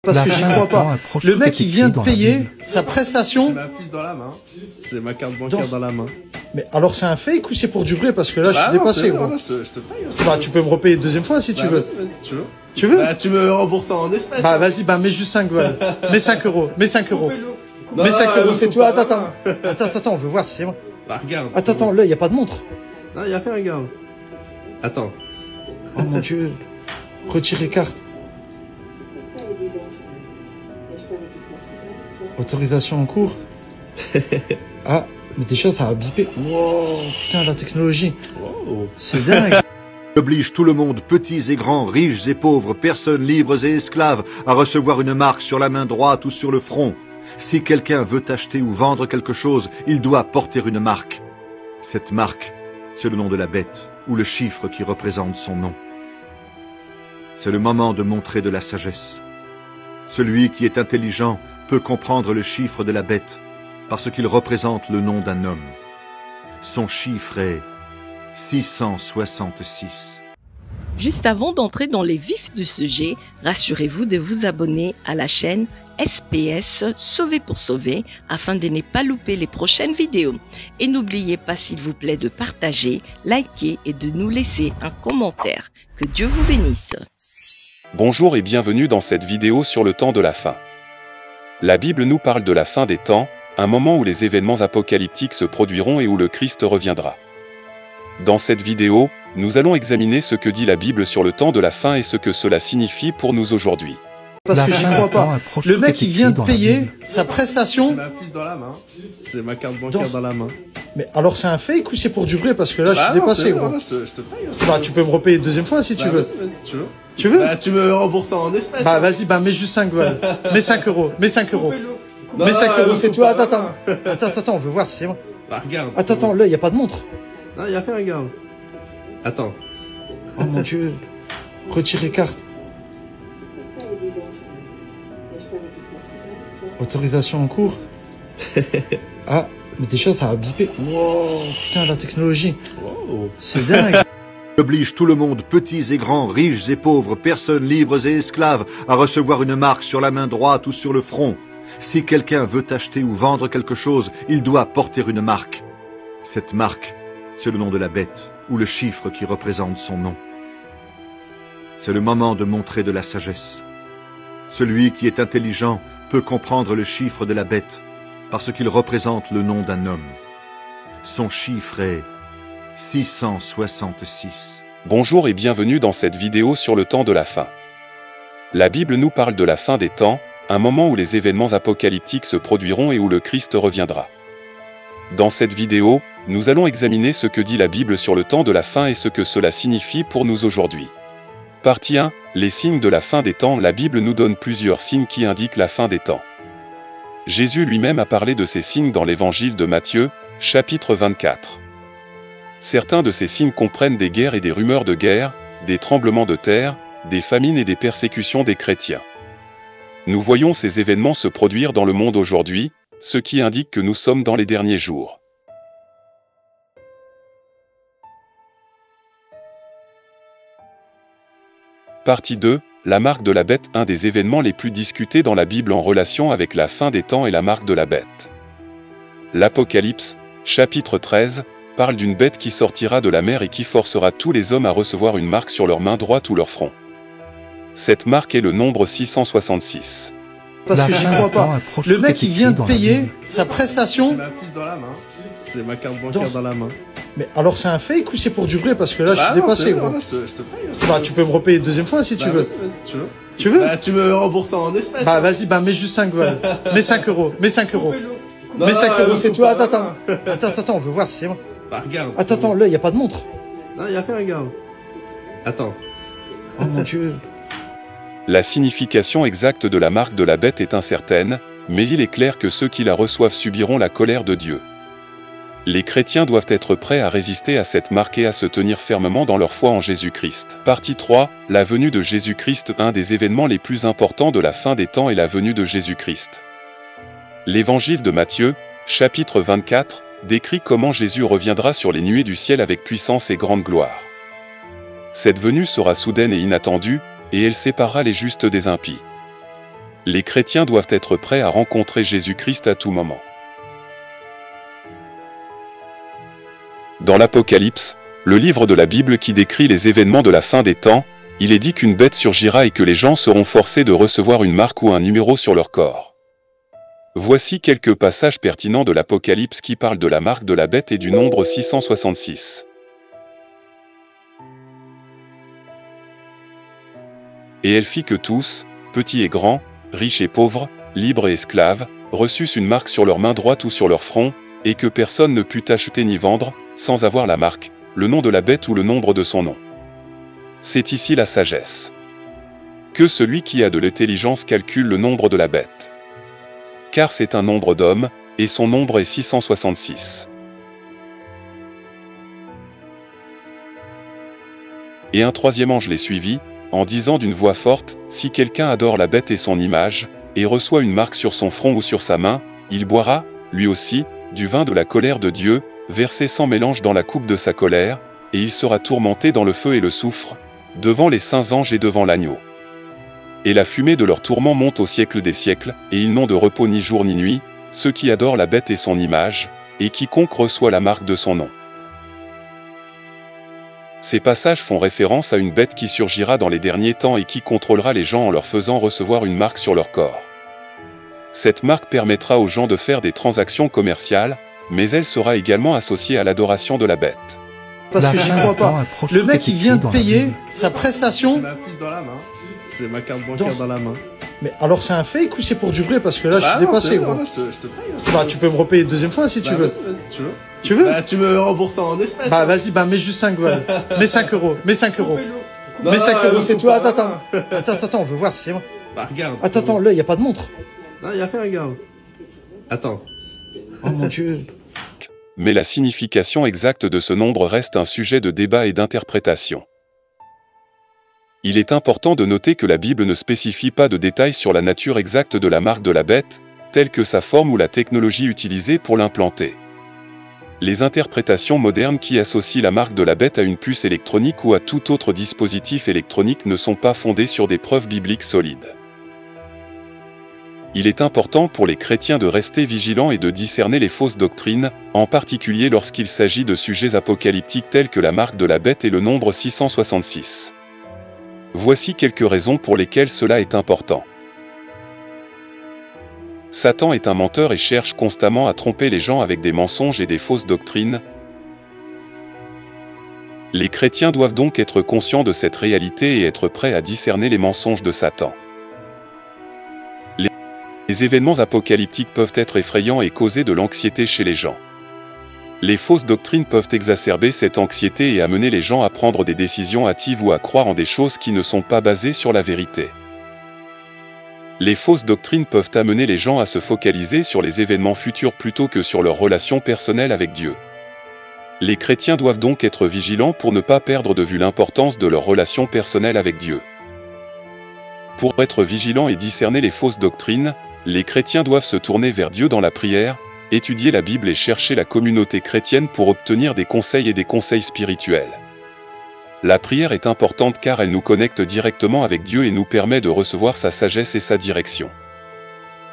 Parce que j'y crois pas. Le mec, il vient de payer sa prestation. J'ai ma fiche dans la main. J'ai ma carte bancaire dans la main. Mais alors c'est un fake ou c'est pour du vrai? Parce que là, je suis dépassé, gros. Je te paye. Bah, tu peux me repayer une deuxième fois si tu veux. Vas-y, tu veux. Tu veux? Bah, tu me rembourses en espèces. Bah, vas-y, bah, mets juste 5 balles. Mets 5 euros. Mets 5 euros. Non, Mets 5 euros, c'est faut toi. pas. Attends, on veut voir si c'est moi. Bah, regarde. Attends, là, y a pas de montre. Non, y a rien, regarde. Attends. Oh mon dieu. Retirer carte. Autorisation en cours. Ah, mais déjà, ça a bipé. Wow, putain, la technologie. Wow. C'est dingue. Oblige tout le monde, petits et grands, riches et pauvres, personnes libres et esclaves, à recevoir une marque sur la main droite ou sur le front. Si quelqu'un veut acheter ou vendre quelque chose, il doit porter une marque. Cette marque, c'est le nom de la bête, ou le chiffre qui représente son nom. C'est le moment de montrer de la sagesse. Celui qui est intelligent peut comprendre le chiffre de la bête, parce qu'il représente le nom d'un homme. Son chiffre est 666. Juste avant d'entrer dans les vifs du sujet, rassurez-vous de vous abonner à la chaîne SPS Sauver pour Sauver afin de ne pas louper les prochaines vidéos. Et n'oubliez pas s'il vous plaît de partager, liker et de nous laisser un commentaire. Que Dieu vous bénisse. Bonjour et bienvenue dans cette vidéo sur le temps de la fin. La Bible nous parle de la fin des temps, un moment où les événements apocalyptiques se produiront et où le Christ reviendra. Dans cette vidéo, nous allons examiner ce que dit la Bible sur le temps de la fin et ce que cela signifie pour nous aujourd'hui. Parce que j'y crois pas. Le mec, il vient de payer sa prestation. J'ai ma fiche dans la main. J'ai ma carte bancaire dans la main. Mais alors c'est un fake ou c'est pour du vrai? Parce que là, je suis dépassé, gros. Je te paye. Bah, tu peux me repayer une deuxième fois si tu veux. Vas-y, tu veux. Tu veux? Bah, tu me rembourses en espèces. Bah, vas-y, bah, mets juste 5 balles. Mets 5 euros. Mets 5 euros. Non, Mets 5 euros, c'est faut toi. pas. Attends, on veut voir si c'est moi. Bah, regarde. Attends, là, y a pas de montre. Non, y a rien, regarde. Attends. Oh mon dieu. Retirer carte. Autorisation en cours. Ah, mais déjà, ça a bipé. Wow, putain, la technologie. Wow. C'est dingue. Oblige tout le monde, petits et grands, riches et pauvres, personnes libres et esclaves, à recevoir une marque sur la main droite ou sur le front. Si quelqu'un veut acheter ou vendre quelque chose, il doit porter une marque. Cette marque, c'est le nom de la bête, ou le chiffre qui représente son nom. C'est le moment de montrer de la sagesse. Celui qui est intelligent peut comprendre le chiffre de la bête, parce qu'il représente le nom d'un homme. Son chiffre est 666. Bonjour et bienvenue dans cette vidéo sur le temps de la fin. La Bible nous parle de la fin des temps, un moment où les événements apocalyptiques se produiront et où le Christ reviendra. Dans cette vidéo, nous allons examiner ce que dit la Bible sur le temps de la fin et ce que cela signifie pour nous aujourd'hui. Partie 1. Les signes de la fin des temps. La Bible nous donne plusieurs signes qui indiquent la fin des temps. Jésus lui-même a parlé de ces signes dans l'évangile de Matthieu, chapitre 24. Certains de ces signes comprennent des guerres et des rumeurs de guerre, des tremblements de terre, des famines et des persécutions des chrétiens. Nous voyons ces événements se produire dans le monde aujourd'hui, ce qui indique que nous sommes dans les derniers jours. Partie 2. La marque de la bête. Un des événements les plus discutés dans la Bible en relation avec la fin des temps est la marque de la bête. L'Apocalypse, chapitre 13, parle d'une bête qui sortira de la mer et qui forcera tous les hommes à recevoir une marque sur leur main droite ou leur front. Cette marque est le nombre 666. Parce que j'y crois pas. Le mec, il vient de payer sa prestation. J'ai ma fiche dans la main. J'ai ma carte bancaire dans la main. Mais alors c'est un fake ou c'est pour du vrai? Parce que là, je suis dépassé, gros. Je te paye. Bah, tu peux me repayer une deuxième fois si tu veux. Vas-y, tu veux. Tu veux? Bah, tu me rembourses en espèces. Bah, vas-y, bah, mets juste 5 balles. Mets 5 euros. Mets 5 euros. Non, Mets 5 euros, c'est faut toi. pas. Attends, on veut voir si c'est moi. Bah, regarde. Attends, là, y a pas de montre. Non, y a rien, regarde. Attends. Oh mon dieu. La signification exacte de la marque de la bête est incertaine, mais il est clair que ceux qui la reçoivent subiront la colère de Dieu. Les chrétiens doivent être prêts à résister à cette marque et à se tenir fermement dans leur foi en Jésus-Christ. Partie 3. La venue de Jésus-Christ. Un des événements les plus importants de la fin des temps est la venue de Jésus-Christ. L'évangile de Matthieu, chapitre 24, décrit comment Jésus reviendra sur les nuées du ciel avec puissance et grande gloire. Cette venue sera soudaine et inattendue, et elle séparera les justes des impies. Les chrétiens doivent être prêts à rencontrer Jésus-Christ à tout moment. Dans l'Apocalypse, le livre de la Bible qui décrit les événements de la fin des temps, il est dit qu'une bête surgira et que les gens seront forcés de recevoir une marque ou un numéro sur leur corps. Voici quelques passages pertinents de l'Apocalypse qui parlent de la marque de la bête et du nombre 666. Et elle fit que tous, petits et grands, riches et pauvres, libres et esclaves, reçussent une marque sur leur main droite ou sur leur front, et que personne ne put acheter ni vendre, sans avoir la marque, le nom de la bête ou le nombre de son nom. C'est ici la sagesse. Que celui qui a de l'intelligence calcule le nombre de la bête. Car c'est un nombre d'hommes, et son nombre est 666. Et un troisième ange les suivit, en disant d'une voix forte, « Si quelqu'un adore la bête et son image, et reçoit une marque sur son front ou sur sa main, il boira, lui aussi, du vin de la colère de Dieu, versé sans mélange dans la coupe de sa colère, et il sera tourmenté dans le feu et le soufre, devant les saints anges et devant l'agneau. Et la fumée de leur tourment monte au siècle des siècles, et ils n'ont de repos ni jour ni nuit, ceux qui adorent la bête et son image, et quiconque reçoit la marque de son nom. » Ces passages font référence à une bête qui surgira dans les derniers temps et qui contrôlera les gens en leur faisant recevoir une marque sur leur corps. Cette marque permettra aux gens de faire des transactions commerciales, mais elle sera également associée à l'adoration de la bête. Parce que j'y crois pas. Le mec, il vient de payer sa J'ai prestation. ma puce dans la main. J'ai ma carte bancaire dans la main. Mais alors c'est un fake ou c'est pour du vrai? Parce que là, je suis Non, dépassé, c'est gros. vrai, je te paye. Bah, tu peux me repayer une deuxième fois si tu veux. Vas-y, tu veux. Tu veux? Bah, tu me rembourses en espèces. Bah, vas-y, bah, mets juste 5 balles. Mets 5 euros. Mets 5 euros. Non, Mets 5 euros, c'est coupe tout. pas. Attends, on veut voir si c'est moi. Bah, regarde. Attends, là, y a pas de montre. Non, y a rien, regarde. Attends. Oh mon dieu. Mais la signification exacte de ce nombre reste un sujet de débat et d'interprétation. Il est important de noter que la Bible ne spécifie pas de détails sur la nature exacte de la marque de la bête, telle que sa forme ou la technologie utilisée pour l'implanter. Les interprétations modernes qui associent la marque de la bête à une puce électronique ou à tout autre dispositif électronique ne sont pas fondées sur des preuves bibliques solides. Il est important pour les chrétiens de rester vigilants et de discerner les fausses doctrines, en particulier lorsqu'il s'agit de sujets apocalyptiques tels que la marque de la bête et le nombre 666. Voici quelques raisons pour lesquelles cela est important. Satan est un menteur et cherche constamment à tromper les gens avec des mensonges et des fausses doctrines. Les chrétiens doivent donc être conscients de cette réalité et être prêts à discerner les mensonges de Satan. Les événements apocalyptiques peuvent être effrayants et causer de l'anxiété chez les gens. Les fausses doctrines peuvent exacerber cette anxiété et amener les gens à prendre des décisions hâtives ou à croire en des choses qui ne sont pas basées sur la vérité. Les fausses doctrines peuvent amener les gens à se focaliser sur les événements futurs plutôt que sur leur relation personnelle avec Dieu. Les chrétiens doivent donc être vigilants pour ne pas perdre de vue l'importance de leur relation personnelle avec Dieu. Pour être vigilants et discerner les fausses doctrines, les chrétiens doivent se tourner vers Dieu dans la prière, étudier la Bible et chercher la communauté chrétienne pour obtenir des conseils et des conseils spirituels. La prière est importante car elle nous connecte directement avec Dieu et nous permet de recevoir sa sagesse et sa direction.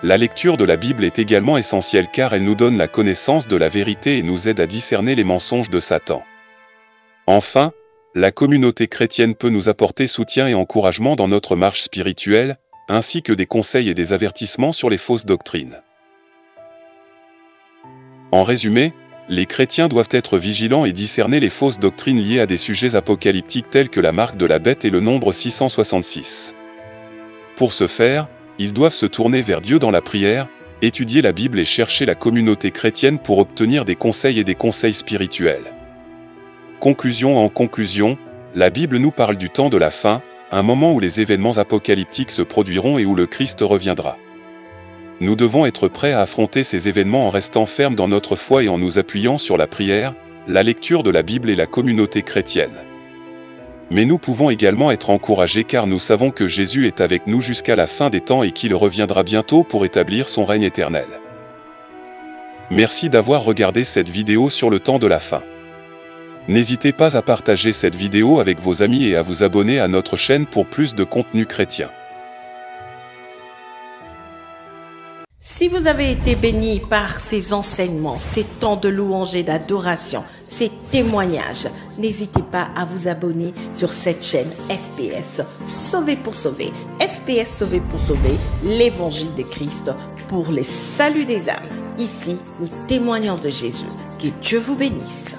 La lecture de la Bible est également essentielle car elle nous donne la connaissance de la vérité et nous aide à discerner les mensonges de Satan. Enfin, la communauté chrétienne peut nous apporter soutien et encouragement dans notre marche spirituelle, ainsi que des conseils et des avertissements sur les fausses doctrines. En résumé, les chrétiens doivent être vigilants et discerner les fausses doctrines liées à des sujets apocalyptiques tels que la marque de la bête et le nombre 666. Pour ce faire, ils doivent se tourner vers Dieu dans la prière, étudier la Bible et chercher la communauté chrétienne pour obtenir des conseils et des conseils spirituels. Conclusion en conclusion, la Bible nous parle du temps de la fin, un moment où les événements apocalyptiques se produiront et où le Christ reviendra. Nous devons être prêts à affronter ces événements en restant fermes dans notre foi et en nous appuyant sur la prière, la lecture de la Bible et la communauté chrétienne. Mais nous pouvons également être encouragés car nous savons que Jésus est avec nous jusqu'à la fin des temps et qu'il reviendra bientôt pour établir son règne éternel. Merci d'avoir regardé cette vidéo sur le temps de la fin. N'hésitez pas à partager cette vidéo avec vos amis et à vous abonner à notre chaîne pour plus de contenu chrétien. Si vous avez été béni par ces enseignements, ces temps de louange et d'adoration, ces témoignages, n'hésitez pas à vous abonner sur cette chaîne SPS Sauvé pour sauver. SPS Sauvé pour sauver, l'évangile de Christ pour le salut des âmes. Ici, nous témoignons de Jésus. Que Dieu vous bénisse.